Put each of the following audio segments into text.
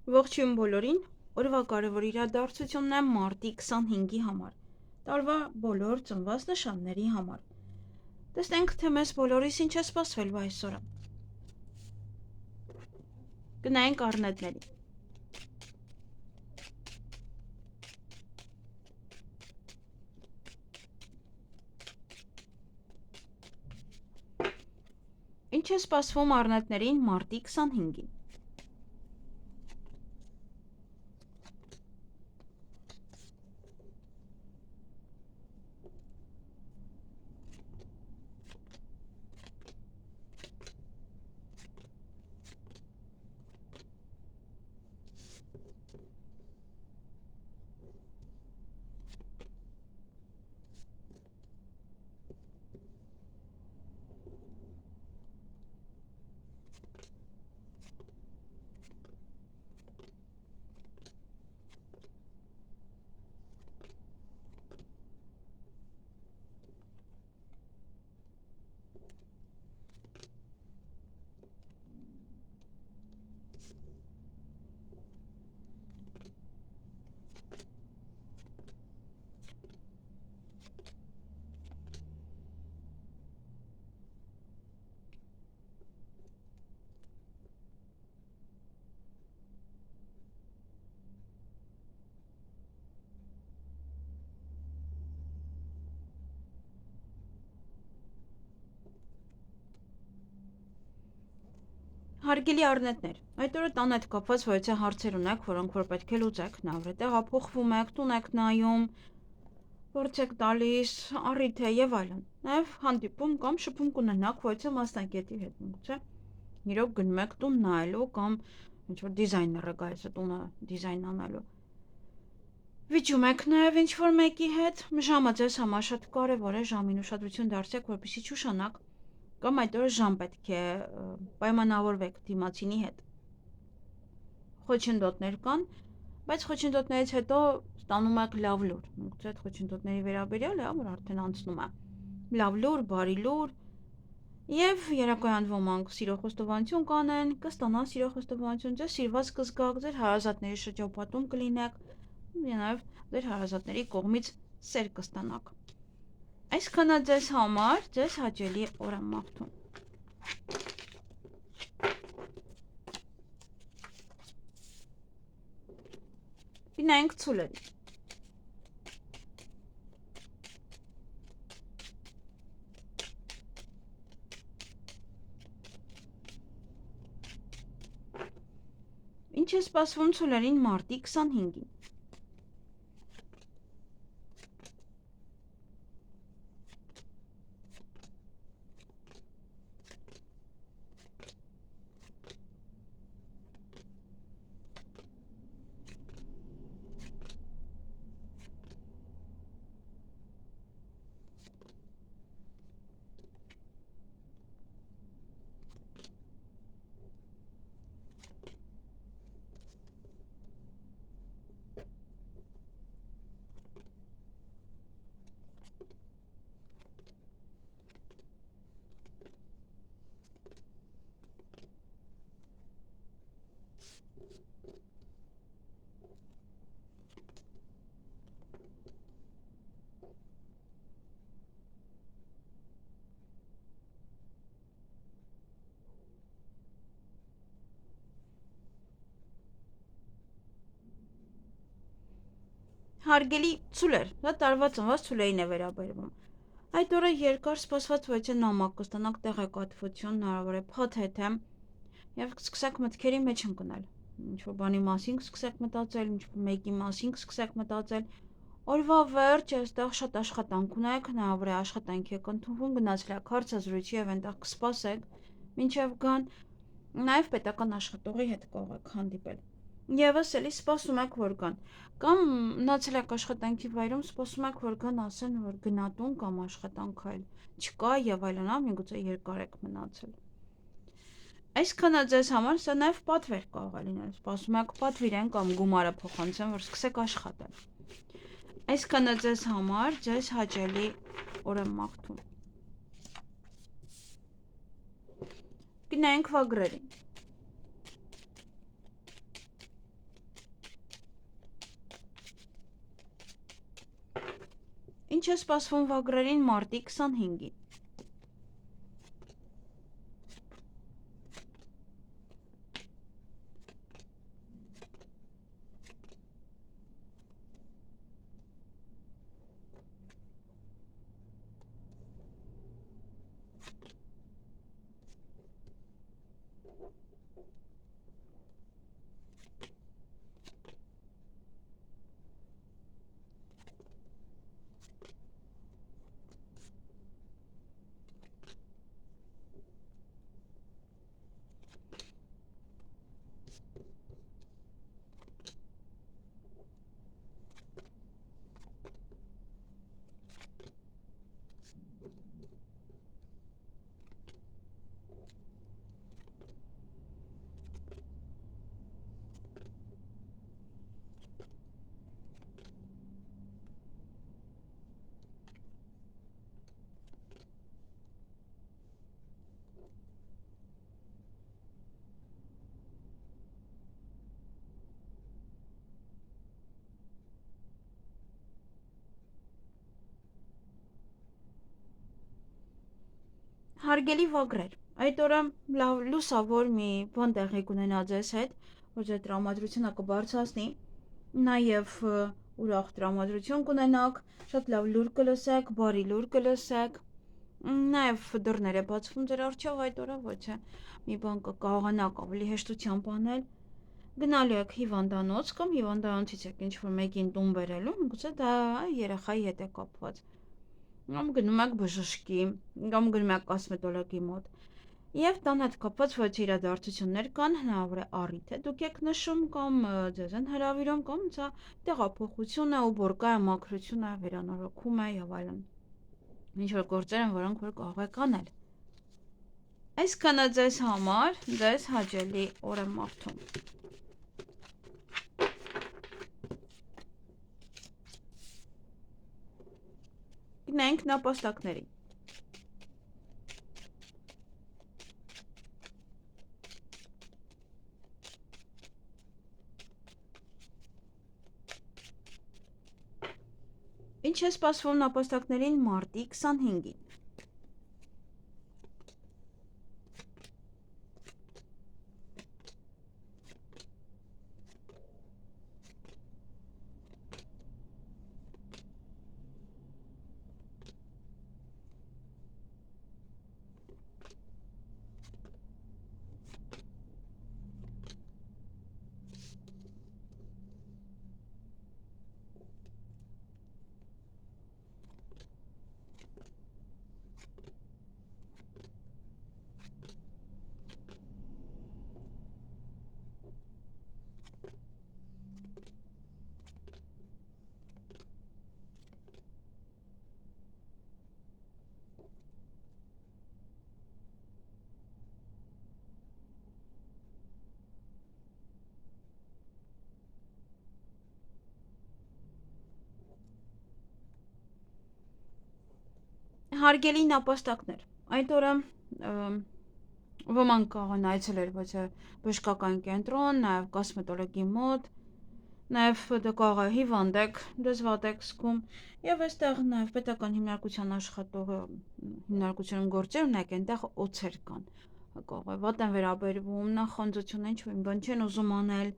Ողջույն բոլորին, օրվա կարևոր իրադարձությունն է մարտի 25-ի համար, տարվա բոլոր ծնված նշանների համար։ Տեսնենք, թե մեզ բոլորիս ինչ է սպասվելու այսօրը։ Գնայինք առնետների։ Ինչ է սպասվում առնետներին մարտի 25-ին։ Հարգելի առնետներ, այդ օրը տան հետ կապված որեցե հարցեր ունեք, որոնք որ պետք է լուծեք, նավրե տեղափոխվում եք, տուն եք նայում, որց եք տալիս, առիթ է եւ այլն։ Նաեւ հանդիպում կամ շփում կունենաք որեցե մասնագետի հետ, չէ՞։ Իրոք գնում եք տուն նայելու կամ ինչ-որ դիզայները գալիս է տունը դիզայն անելու։ Վիճում եք նաեւ ինչ-որ մեկի հետ, ժամը ձեզ համար շատ կարեւոր է, ժամին ուշադրություն դարձրեք, որպեսզի չուշանաք, կամ այդ օրը ժամ պետք է պայմանավորվեք դիմացինի հետ։ Խոչընդոտներ կան, բայց խոչընդոտներից հետո ստանում եք լավ լուր։ Նույնիսկ այդ խոչընդոտների վերաբերյալ է, որ արդեն անցնում է։ Լավ լուր, բարի լուր, եւ երեկոյան ոմանք սիրո խոստովանություն կանեն, կստանան սիրո խոստովանություն, ձեզ սիրված կզգաք, ձեր հարազատների շրջապատում կլինեք, նաեւ ձեր հարազատների կողմից սեր կստանաք։ Այսքանը ձեզ համար, ձեզ հաճելի օր եմ մաղթում։ Գնանք ցուլերի։ Ինչ է սպասվում ցուլերին մարտի 25-ին։ Հարգելի ցուլեր, դա տարվա ծնված ցուլերին է վերաբերվում։ Այդ օրը երկար սպասված որեցե նամակ կստանաք տեղեկատվություն, հնարավոր է փաթեթե, եւ սկսեք մտքերի մեջ ընկնել։ Ինչ-որ բանի մասին սկսեք մտածել, ինչ-որ մեկի մասին սկսեք մտածել։ Օրվա վերջ այստեղ շատ աշխատանք ունեք, հնարավոր է աշխատանքի եք ընդունվում, գնացել եք հարցազրույցի եւ այնտեղ կսպասեք, մինչեւ գան, նաեւ պետական աշխատողի հետ կողեք հանդիպել։ Եվս էլի սպասում եք որ գան, կամ մնացել եք աշխատանքի վայրում, սպասում եք որ գան, ասեն որ գնատուն կամ աշխատանք այլ չկա եւ այլն, միգուցե երկար եք մնացել։ Այսքանը ձեզ համար սա նաեւ պատվեր կարող է լինել, սպասում եք պատվիրեն կամ գումարը փոխանցեն, որ սկսեք աշխատել։ Այսքանը ձեզ համար, ձեզ հաճելի օր եմ մաղթում։ Գնանք վագրերին։ Ինչ է սպասվում վագրերին մարտի 25-ին։ Հարգելի վագրեր, այդ օրը լավ լուսավոր մի բան տեղի կունենա ձեզ հետ, որ ձեր տրամադրությունը կբարձրացնի, նաև ուրախ տրամադրություն կունենաք, շատ լավ լուր կլսեք, բարի լուր կլսեք, նաև դռներ է բացվում ձեր առջև այդ օրը, ոչ է մի բան կկարողանաք ավելի հեշտությամբ անել, գնալու եք հիվանդանոց կամ հիվանդանոցից եք ինչ-որ մեկին տուն բերելու, գուցե դա երեխայի հետ է կապված, կամ գնում եք բժշկի, կամ գնում եք կոսմետոլոգի մոտ, և տան հետ կապված ոչ իրադարձություններ կան, հնարավոր է առիթ է, դուք եք նշում կամ ձեզ են հրավիրում, կամ սա տեղափոխություն է ու բորկա է, մաքրություն է, վերանորոգում է և այլն, ինչ-որ գործեր են, որոնք որ կարող եք անել։ Այսքանը ձեզ համար, ձեզ հաճելի օր եմ մաղթում։ Գնանք նապաստակների։ Ինչ է սպասվում նապաստակներին մարտի 25-ին։ Հարգելի նապաստակներ, այդ օրը ոմանք կարող են այցելել ոչ բժշկական կենտրոն, նաև կոսմետոլոգի մոտ, նաև դա կարող է հիվանդ եք, դες վատ եք զգում, և այստեղ նաև պետական հիմնարկության աշխատողը հիմնարկությունում գործեր ունեք, այնտեղ օձեր կան, կարող է վատ են վերաբերվում, նախանձություն, ինչ-որ մի բան չեն ուզում անել,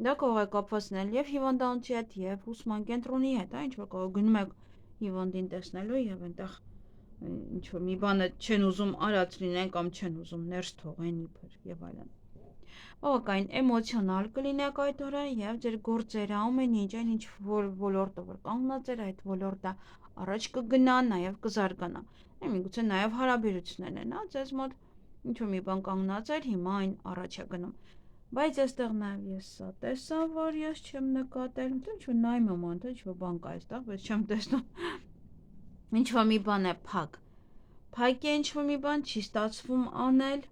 դա կարող է կապված լինել և հիվանդանոցի հետ, և ուսման կենտրոնի հետ, ինչ-որ կարող գնում եք հիվանդին տեսնելու և այնտեղ ինչ-որ մի բանը չեն ուզում արած լինեն կամ չեն ուզում ներս թողեն իբր և այլն։ Բավականին էմոցիոնալ կլինեք այդ օրը և ձեր գործերը ամեն ինչ այն ինչ որ ոլորտը որ կանգնած էր այդ ոլորտը առաջ կգնա, նաև կզարգանա։ Միգուցե նաև հարաբերություններն են, ձեզ մոտ ինչ-որ մի բան կանգնած էր, հիմա այն առաջ է գնում։ Բայց այստեղ նաև ես սա տեսա, որ ես չեմ նկատել, ինչ-որ նայում եմ անտը, ինչ-որ բան կա այստեղ, բայց չեմ տեսնում։ Ինչ-որ մի բան է փակ։ Փակ է ինչ-որ մի բան, չի ստացվում անել,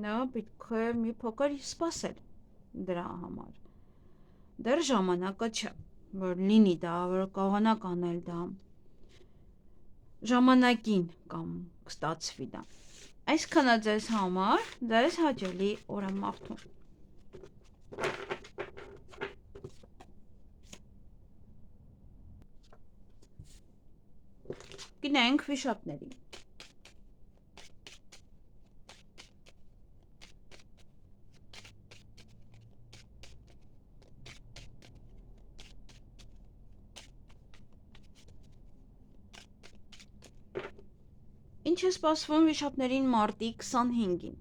դա պետք է մի փոքր սպասել դրա համար։ Դեռ ժամանակը չէ, որ լինի դա, որ կարողանաք անել դա ժամանակին կամ կստացվի դա։ Այսքանը ձեզ համար, ձեզ հաճելի օր եմ մաղթում։ Գնանք վիշապների։ Ինչ է սպասվում վիշապներին մարտի 25-ին։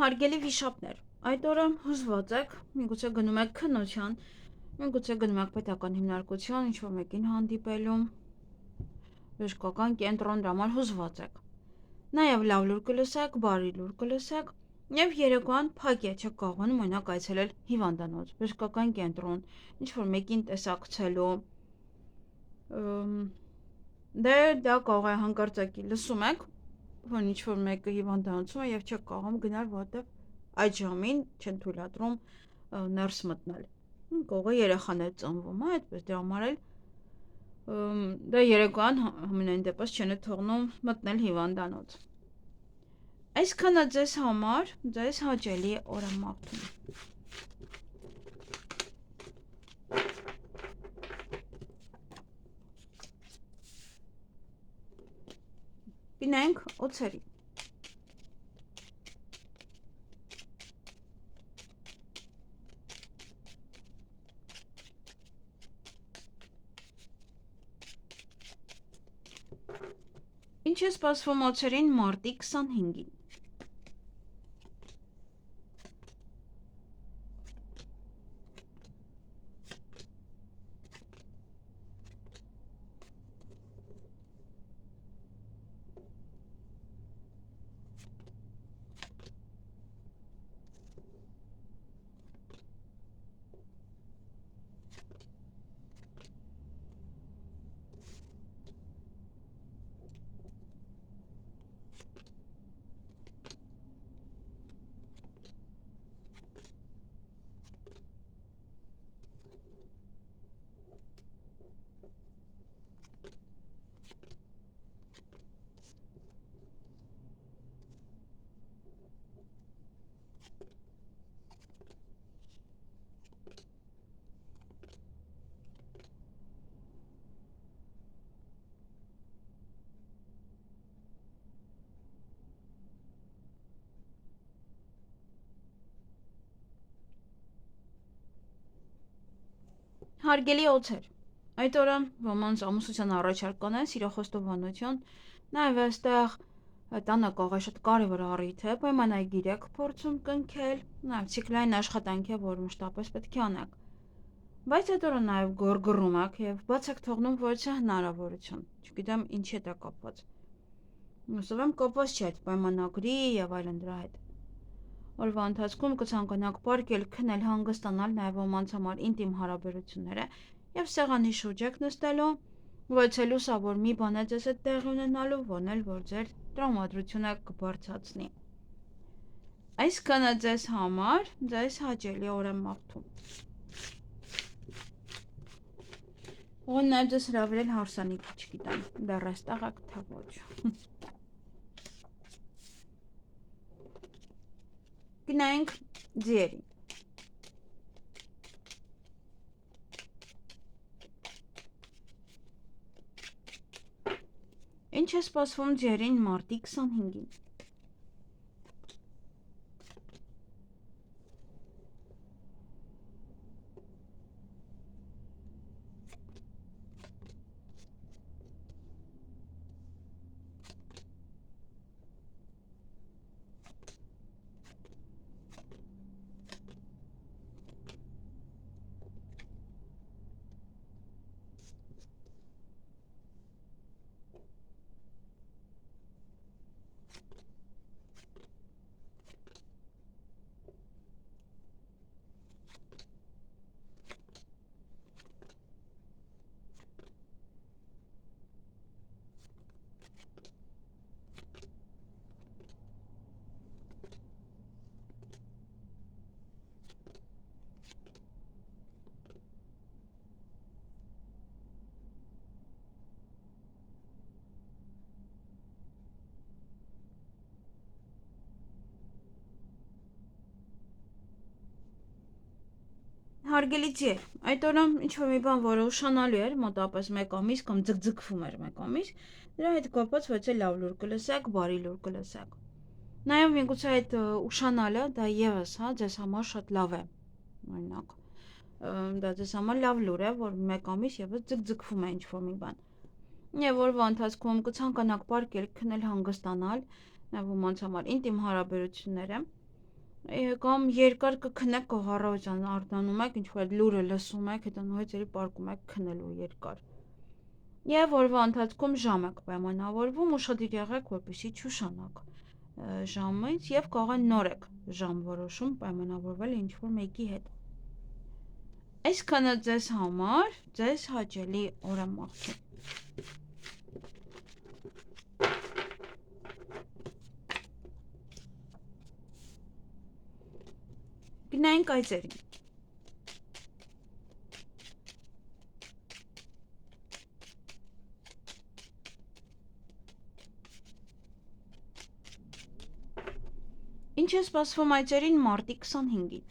Հարգելի վիշապներ, այդ օրը հուզված եք, միգուցե գնում եք քննության, միգուցե գնում եք պետական հիմնարկություն, ինչ-որ մեկին հանդիպելու, բժշկական կենտրոն, դրա համար հուզված եք։ Նաև լավ լուր կլսեք, բարի լուր կլսեք, եւ երեկոյան փակ է, չեք կարողանում մենակ այցելել հիվանդանոց, բժշկական կենտրոն, ինչ-որ մեկին տեսակցելու, դե դա կարող է հանկարծակի լսում եք, որ ինչ-որ մեկը հիվանդանոցում է եւ չեք կարողում գնալ, որովհետեւ այդ ժամին չեն թույլատրում ներս մտնել։ Կողը երեխաներ ծնվում է, այդպես դրա համար էլ դա երեկոյան ամենայն դեպս չեն թողնում մտնել հիվանդանոց։ Այսքանը ձեզ համար, ձեզ հաճելի օր եմ մաղթում։ Գնանք օձերի։ Ինչ է սպասվում օձերին մարտի 25-ին։ Հարգելի օձեր, այդ օրը ոմանց ամուսնության առաջարկ են, սիրոխոստովանություն, նաև այստեղ տանը կարող է շատ կարևոր առիթ է, պայմանագիր եք փորձում կնքել, նաև ցիկլային աշխատանք է, որ մշտապես պետք է անեք։ Բայց այդ օրը նաև գորգռում եք եւ բաց եք թողնում որոշ հնարավորություն, չգիտեմ ինչի է դա կապված։ Հուսով եմ կապված չի այդ պայմանագրի եւ այլն դրա հետ։ Օրվա ընթացքում կցանկանաք պարկել, քնել, հանգստանալ, նաև ոմանց համար ինտիմ հարաբերությունները եւ սեղանի շուրջ եք նստելու, ոչելու սա որ մի բան է ձեզ հետ տեղի ունենալու, ոնել որ ձեր տրամադրությունը կբարձրացնի։ Այսքանը ձեզ համար, ձեզ հաճելի օր եմ մաղթում։ Ո՞ն նաև ձեզ հրավիրել հարսանիքի, չգիտեմ, դեռ այստեղ եք թե ոչ։ Գնանք ձիերի։ Ինչ է սպասվում ձերին մարտի 25-ին։ Հարգելի ձեր, այդ օրը ինչ-որ մի բան, որը ուշանալու էր, մոտավորապես 1 ամիս կամ ձգձգվում էր 1 ամիս, դրա հետ կապված ոչ թե լավ լուր կլսեք, բարի լուր կլսեք։ Նաև միգուցե այդ ուշանալը դա եւս, հա, ձեզ համար շատ լավ է։ Օրինակ, դա ձեզ համար լավ լուր է, որ 1 ամիս եւս ձգձգվում է ինչ-որ մի բան։ Եվ որվա ընթացքում կցանկանաք պարկել, քնել, հանգստանալ, նաև ոմանց համար ինտիմ հարաբերությունները կամ երկար կքնեք կողառավության արտանում եք, ինչ-որ լուրը լսում եք, հետո նույնիսկ էլի պարկում եք քնելու երկար։ Եվ օրվա ընթացքում ժամ եք պայմանավորվում, ուշադիր եղեք, որպեսզի չուշանաք ժամից եւ կարող նոր եք ժամ որոշում պայմանավորվել ինչ-որ մեկի հետ։ Այսքանը ձեզ համար, ձեզ հաճելի օր եմ մաղթում։ Գնայինք այծերին։ Ինչ է սպասվում այծերին մարտի 25-ին։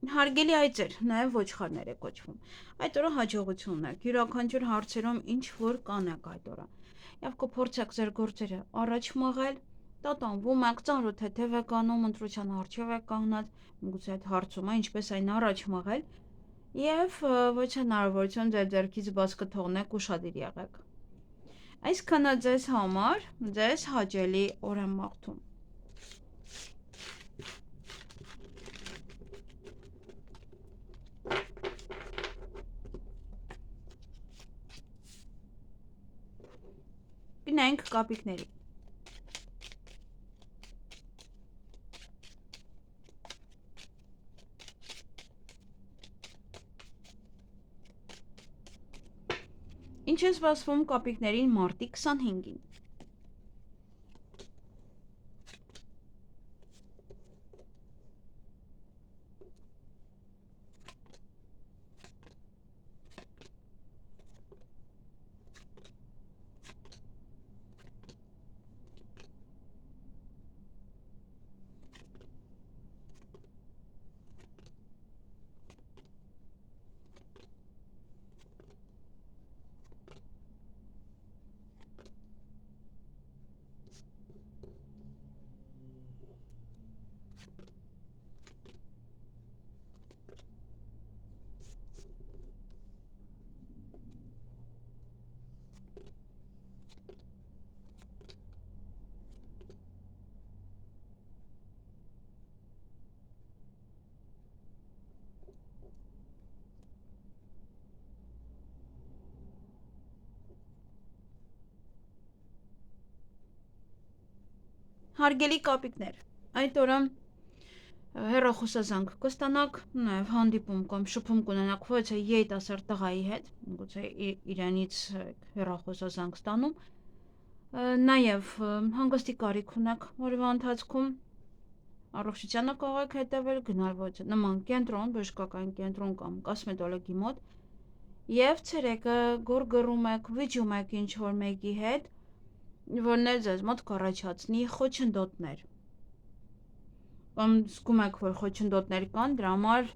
Հարգելի այծեր, նաև ոչխարներ է կոչվում։ Այդ օրը հաջողություն ունեք, յուրաքանչյուր հարցերում ինչ որ կանեք այդ օրը։ Եվ կփորձեք ձեր գործերը առաջ մղել, տատանվում եք, ծանրոթ թեթև եք անում, ընտրության առջև եք կանգնած, միգուցե այդ հարցումը ինչպես այն առաջ մղել, եւ ոչ հնարավորություն ձեր ձեռքից բաց կթողնեք, ուշադիր եղեք։ Այսքանը ձեզ համար, ձեզ հաճելի օր եմ մաղթում։ Գնայինք կապիկների։ Ինչ է սպասվում կապիկներին մարտի 25-ին։ Հարգելի կապիկներ, այդ օրը հեռախոսազանգ կստանաք, նաև հանդիպում կամ շփում կունենաք ոչ թե երիտասարդ տղայի հետ, գուցե իրանից հեռախոսազանգ ստանում, նաև հանգստի կարիք ունեք օրվա ընթացքում, առողջությանը կարող եք հետևել, գնալ ոչ նման կենտրոն, բժշկական կենտրոն կամ կոսմետոլոգի մոտ, եւ ցերեկը գորգռում եք, վիճում եք ինչ որ մեկի հետ, որն էլ ձեզ մոտ կառաջացնի խոչընդոտներ։ Կամ զգում եք, որ խոչընդոտներ կան, դրա համար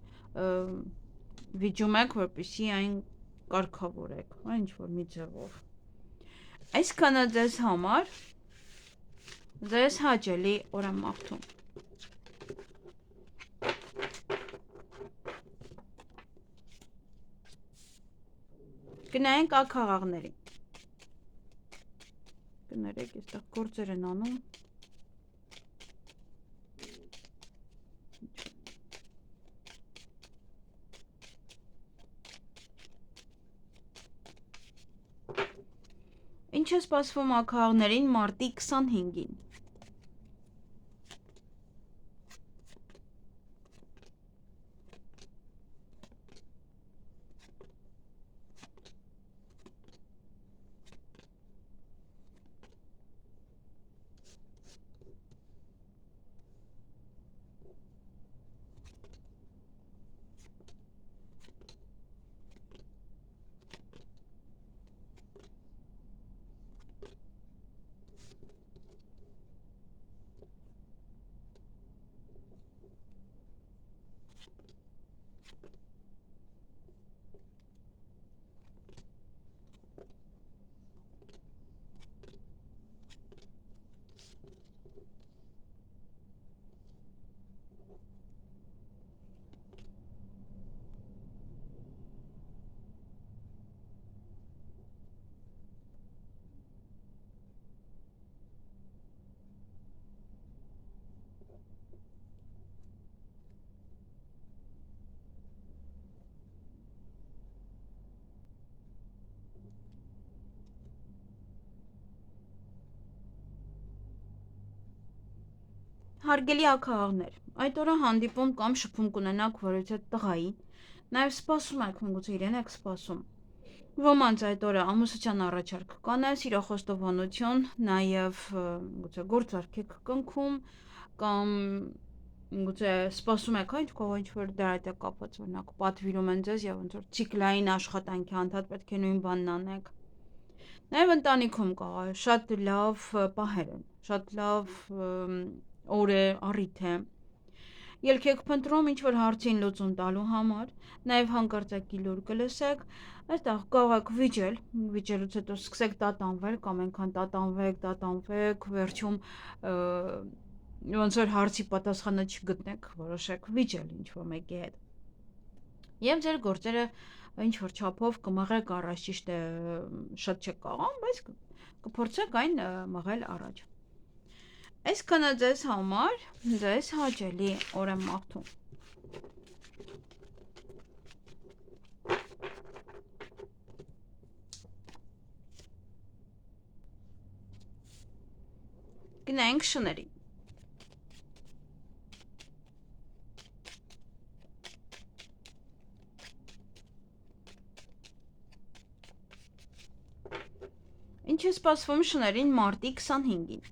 վիճում եք, որպեսզի այն կարգավորեք, ինչ որ մի ձևով։ Այսքանը ձեզ համար ձեզ հաճելի օր եմ մաղթում։ Գնայինք ակաղաղներին։ Կներեք, այստեղ գործեր են անում։ Ինչ է սպասվում ակաղաղներին մարտի 25-ին։ Հարգելի ակաղաղներ, այդ օրը հանդիպում կամ շփում կունենաք որևէ տղայի, նաև սպասում եք, գուցե իրեն եք սպասում։ Ոմանց այդ օրը ամուսնության առաջարկ կանես, սիրախոստովանություն, նաև գուցե գործարք եք կնքում կամ գուցե սպասում եք այն կողը ինչ-որ դրա հետ է կապված, օրինակ պատվիրում են ձեզ եւ ոնց որ ցիկլային աշխատանքի անդադ պետք է նույն բանն անեք։ Նաև ընտանիքում կարող է շատ լավ պահեր են, շատ լավ օր է, առիթ է։ Ելք եք փնտրում ինչ-որ հարցին լուծում տալու համար, նաև հանկարծակի լուր կլսեք, այստեղ կարող եք վիճելուց հետո սկսեք տատանվել կամ այնքան տատանվեք, վերջում ոնց որ հարցի պատասխանը չգտնեք, որոշեք վիճել ինչ-որ մեկի հետ։ Եվ ձեր գործերը ինչ-որ չափով կմղեք առաջ, ճիշտ է, շատ չեք կարող, բայց կփորձեք այն մղել առաջ։ Այսքանը ձեզ համար ձեզ հաճելի օր եմ մաղթում։ Գնայինք շներին։ Ինչ է սպասվում շներին մարտի 25-ին։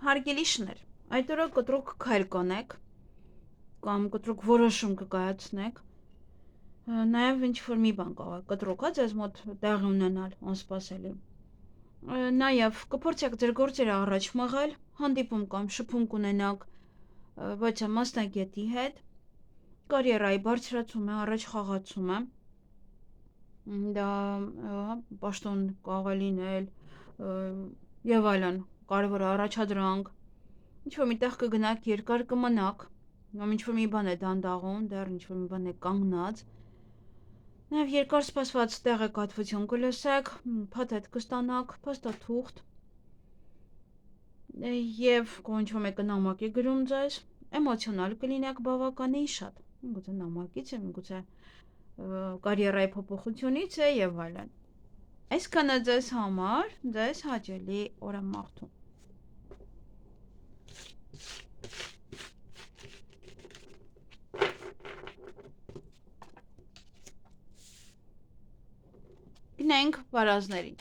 Հարգելի շներ, այդ օրը կտրուկ քայլ կանեք կամ կտրուկ որոշում կկայացնեք, նաև ինչ-որ մի բան կարող է կտրուկ ձեզ մոտ տեղի ունենալ անսպասելի։ Նաև կփորձեք ձեր գործերը առաջ մղել, հանդիպում կամ շփում կունենաք ոչ մասնագետի հետ, կարիերայի բարձրացում է, առաջ խաղացում է, դա պաշտոն կարող է լինել եւ այլն, կարևոր առաջադրանք, ինչ-որ միտեղ կգնաք, երկար կմնաք, կամ ինչ-որ մի բան է դանդաղում, դեռ ինչ-որ մի բան է կանգնած, նաև երկար սպասված տեղեկատվություն կլսեք, փաթեթ կստանաք, փաստաթուղթ, եւ ինչ-որ մեկը նամակ է գրում ձեզ, էմոցիոնալ կլինեք բավականին շատ, միգուցե նամակից է, միգուցե կարիերայի փոփոխությունից է եւ այլն։ Այսքանը ձեզ համար, ձեզ հաճելի օր եմ մաղթում։ Գնենք վարազներին։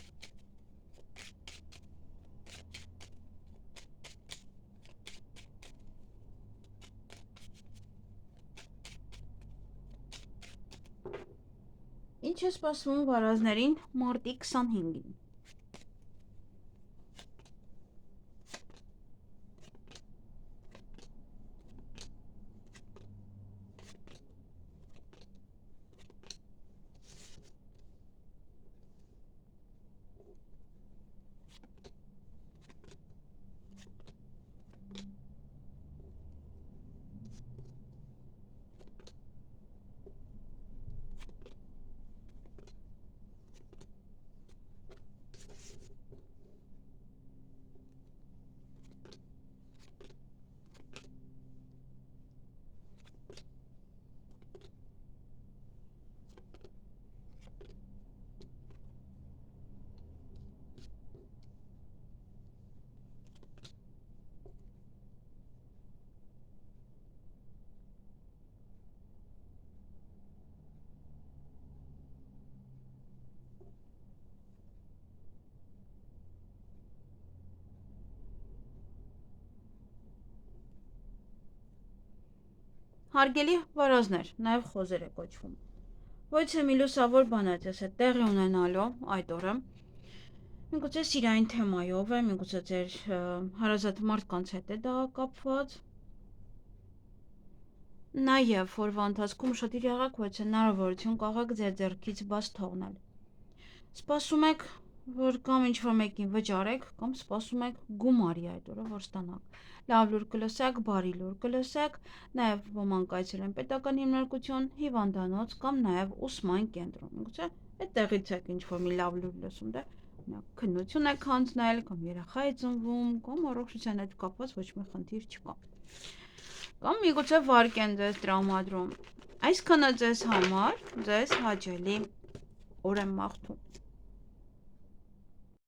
Ինչ է սպասվում վարազներին մարտի 25-ին։ Հարգելի վարազներ, նաև խոզեր է կոչվում։ Ոչ մի լուսավոր բան է ձեզ հետ տեղի ունենալու այդ օրը։ Միգուցե սիրային թեմայով է, միգուցե ձեր հարազատ մարդկանց հետ է դա կապված։ Նաև օրվա ընթացքում շատ եղեք, ոչ հնարավորություն կարող ձեր ձեռքից բաց թողնել։ Սպասում եք, որ կամ ինչ-որ մեկին վճարեք, կամ սպասում եք գումարի այդ օրը, որ ստանաք։ Լավ լուր կլսեք, բարի լուր կլսեք, նաև ոմանք այցելեն պետական հիմնարկություն, հիվանդանոց կամ նաև ուսման կենտրոն։ Միգուցե այդտեղից եք ինչ-որ մի լավ լուր լսում, դե քննություն եք հանձնել, կամ երեխա է ծնվում, կամ առողջության հետ կապված ոչ մի խնդիր չկա։ Կամ միգուցե վարկ են ձեզ տրամադրում։ Այսքանը ձեզ համար, ձեզ հաճելի օր եմ մաղթում։